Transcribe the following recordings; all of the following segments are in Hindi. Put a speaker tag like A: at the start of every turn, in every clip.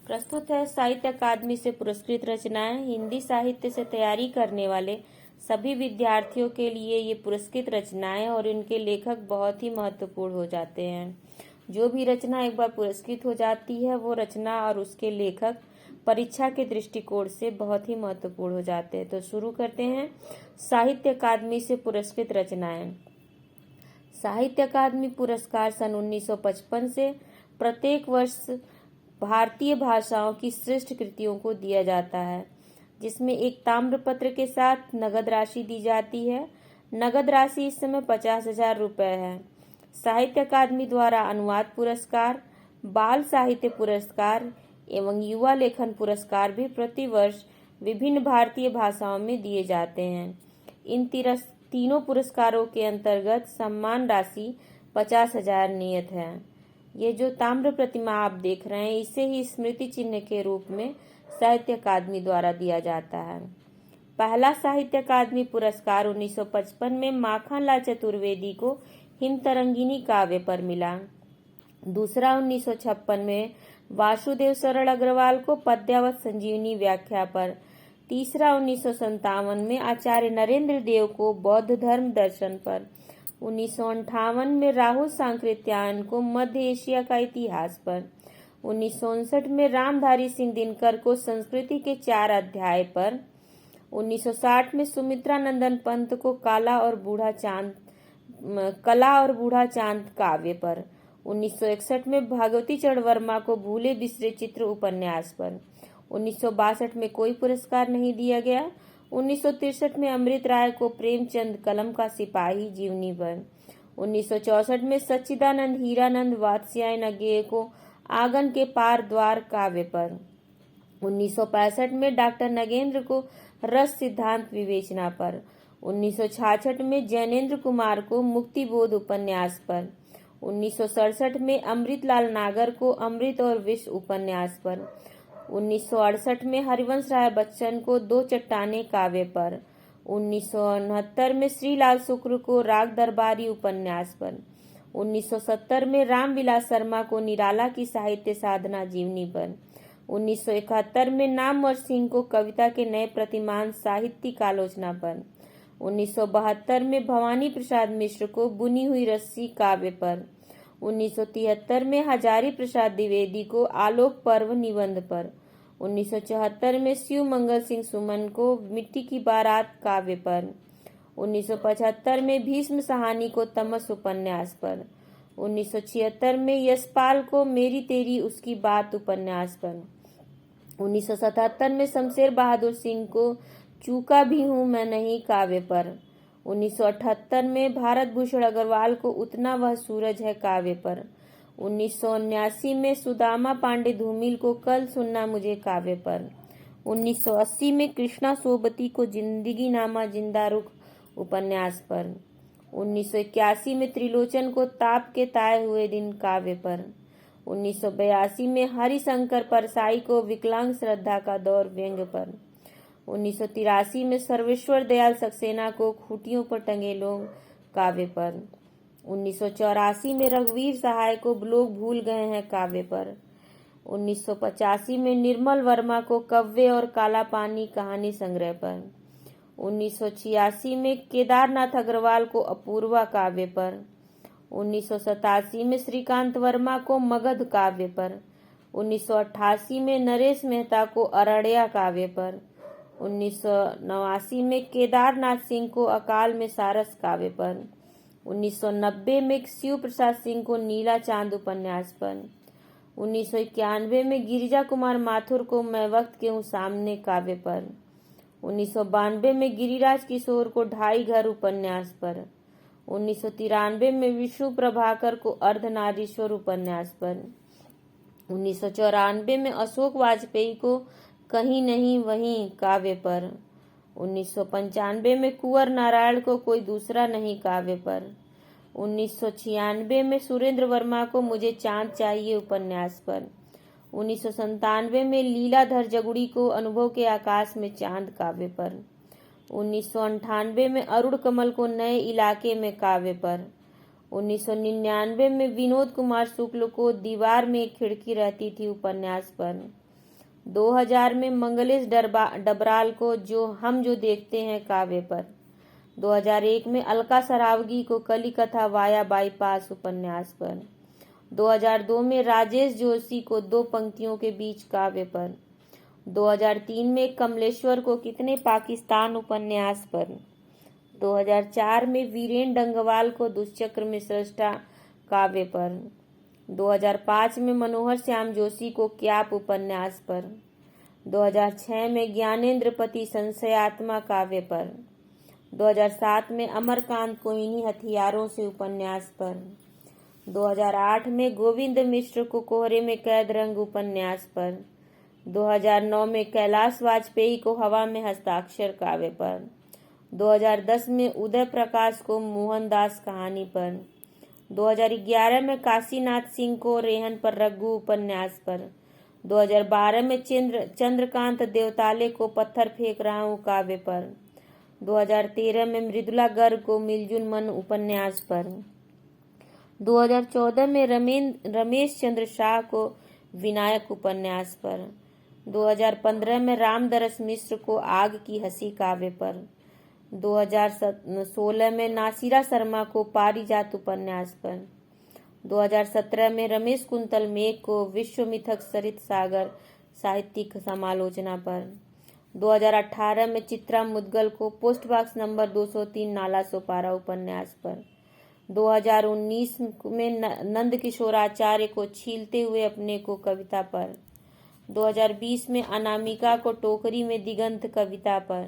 A: प्रस्तुत है साहित्य अकादमी से पुरस्कृत रचनाएं। हिंदी साहित्य से तैयारी करने वाले सभी विद्यार्थियों के लिए ये पुरस्कृत रचनाएं और इनके लेखक बहुत ही महत्वपूर्ण हो जाते हैं। जो भी रचना एक बार पुरस्कृत हो जाती है वो रचना और उसके लेखक परीक्षा के दृष्टिकोण से बहुत ही महत्वपूर्ण हो जाते हैं। तो शुरू करते हैं साहित्य अकादमी से पुरस्कृत रचनाएं। साहित्य अकादमी पुरस्कार सन 1955 से प्रत्येक वर्ष भारतीय भाषाओं की श्रेष्ठ कृतियों को दिया जाता है, जिसमें एक ताम्रपत्र के साथ नगद राशि दी जाती है। नगद राशि इस समय 50,000 रुपये है। साहित्य अकादमी द्वारा अनुवाद पुरस्कार, बाल साहित्य पुरस्कार एवं युवा लेखन पुरस्कार भी प्रतिवर्ष विभिन्न भारतीय भाषाओं में दिए जाते हैं। इन तीनों पुरस्कारों के अंतर्गत सम्मान राशि 50,000 नियत है। ये जो ताम्र प्रतिमा आप देख रहे हैं, इसे ही स्मृति चिन्ह के रूप में साहित्य अकादमी द्वारा दिया जाता है। पहला साहित्य अकादमी पुरस्कार 1955 में माखनलाल चतुर्वेदी को हिमतरंगिनी काव्य पर मिला। दूसरा 1956 में वासुदेव सरल अग्रवाल को पद्यावत संजीवनी व्याख्या पर। तीसरा 1957 में आचार्य नरेंद्र देव को बौद्ध धर्म दर्शन पर। 1958 में राहुल सांकृत्यायन को मध्य एशिया का इतिहास पर। 1959 में रामधारी सिंह दिनकर को संस्कृति के 4 अध्याय पर। 1960 में सुमित्रा नंदन पंत को कला और बूढ़ा चांद काव्य पर। 1961 में भागवती चरण वर्मा को भूले बिसरे चित्र उपन्यास पर। 1962 में कोई पुरस्कार नहीं दिया गया। 1963 में अमृत राय को प्रेमचंद कलम का सिपाही जीवनी पर। 1964 में सच्चिदानंद हीरानंद वात्स्यायन अज्ञेय को आंगन के पार द्वार काव्य पर। 1965 में डॉक्टर नगेंद्र को रस सिद्धांत विवेचना पर। 1966 में जैनेन्द्र कुमार को मुक्तिबोध उपन्यास पर। 1967 में अमृतलाल नागर को अमृत और विष उपन्यास पर। 1968 में हरिवंश राय बच्चन को 2 चट्टाने काव्य पर। 1969 में श्रीलाल शुक्र को राग दरबारी उपन्यास पर। 1970 में रामविलास शर्मा को निराला की साहित्य साधना जीवनी पर। 1971 में नामवर सिंह को कविता के नए प्रतिमान साहित्यिक आलोचना पर। 1972 में भवानी प्रसाद मिश्र को बुनी हुई रस्सी काव्य पर। 1973 में हजारी प्रसाद द्विवेदी को आलोक पर्व निबंध पर। 1974 में शिव मंगल सिंह सुमन को मिट्टी की बारात काव्य पर। 1975 में भीष्म सहानी को तमस उपन्यास पर। 1976 में यशपाल को मेरी तेरी उसकी बात उपन्यास पर। 1977 में शमशेर बहादुर सिंह को चूका भी हूँ मैं नहीं काव्य पर। 1978 में भारत भूषण अग्रवाल को उतना वह सूरज है काव्य पर। 1979 में सुदामा पांडे धूमिल को कल सुनना मुझे काव्य पर। 1980 में कृष्णा सोबती को जिंदगी नामा जिंदा रुख उपन्यास पर। 1981 में त्रिलोचन को ताप के ताए हुए दिन काव्य पर। 1982 में हरिशंकर परसाई को विकलांग श्रद्धा का दौर व्यंग पर। 1983 में सर्वेश्वर दयाल सक्सेना को खूटियों पर टंगे लोग काव्य पर। 1984 में रघुवीर सहाय को लोग भूल गए हैं काव्य पर। 1985 में निर्मल वर्मा को कव्य और काला पानी कहानी संग्रह पर। 1986 में केदारनाथ अग्रवाल को अपूर्वा काव्य पर। 1987 में श्रीकांत वर्मा को मगध काव्य पर। 1988 में नरेश मेहता को अरण्या काव्य पर। 1989 में केदारनाथ सिंह को अकाल में सारस काव्य पर। 1990 में शिव प्रसाद सिंह को नीला चांद उपन्यास पर। 1991 में गिरिजा कुमार माथुर को मैं वक्त के हूँ सामने काव्य पर। 1992 में गिरिराज किशोर को ढाई घर उपन्यास पर। 1993 में विष्णु प्रभाकर को अर्धनारीश्वर उपन्यास पर। 1994 में अशोक वाजपेयी को कहीं नहीं वहीं काव्य पर। 1995 में कुंवर नारायण को कोई दूसरा नहीं काव्य पर। 1996 में सुरेंद्र वर्मा को मुझे चांद चाहिए उपन्यास पर। 1997 में लीलाधर जगुड़ी को अनुभव के आकाश में चांद काव्य पर। 1998 में अरुण कमल को नए इलाके में काव्य पर। 1999 में विनोद कुमार शुक्ल को दीवार में एक खिड़की रहती थी उपन्यास पर। 2000 में मंगलेश डबराल को जो देखते हैं काव्य पर। 2001 में अलका सरावगी को कली कथा वाया बाईपास उपन्यास पर। 2002 में राजेश जोशी को 2 पंक्तियों के बीच काव्य पर। 2003 में कमलेश्वर को कितने पाकिस्तान उपन्यास पर। 2004 में वीरेन डंगवाल को दुष्चक्र में सृष्टा काव्य पर। 2005 में मनोहर श्याम जोशी को क्याप उपन्यास पर। 2006 में ज्ञानेंद्रपति संशयात्मा काव्य पर। 2007 में अमरकांत को इन्हीं हथियारों से उपन्यास पर। 2008 में गोविंद मिश्र को कोहरे में कैद रंग उपन्यास पर। 2009 में कैलाश वाजपेयी को हवा में हस्ताक्षर काव्य पर। 2010 में उदय प्रकाश को मोहनदास कहानी पर। 2011 में काशीनाथ सिंह को रेहन पर रघु उपन्यास पर। 2012 में चंद्रकांत देवताले को पत्थर फेंक रहा हूँ काव्य पर। 2013 में मृदुला गर्ग को मिलजुल मन उपन्यास पर। 2014 में रमेश चंद्र शाह को विनायक उपन्यास पर। 2015 में रामदरस मिश्र को आग की हंसी काव्य पर। 2016 में नासिरा शर्मा को पारिजात उपन्यास पर। 2017 में रमेश कुंतल मेघ को विश्व मिथक सरित सागर साहित्यिक समालोचना पर। 2018 में चित्रा मुदगल को post box number 203 Nala Sopara उपन्यास पर। 2019 में नंद किशोराचार्य को छीलते हुए अपने को कविता पर। 2020 में अनामिका को टोकरी में दिगंत कविता पर।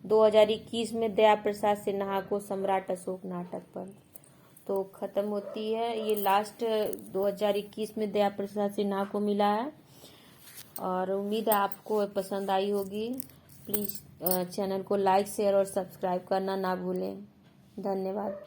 A: 2021 में दया प्रसाद सिन्हा को सम्राट अशोक नाटक पर। तो खत्म होती है ये लास्ट 2021 में दया प्रसाद सिन्हा को मिला है और उम्मीद है आपको पसंद आई होगी। प्लीज़ चैनल को लाइक शेयर और सब्सक्राइब करना ना भूलें। धन्यवाद।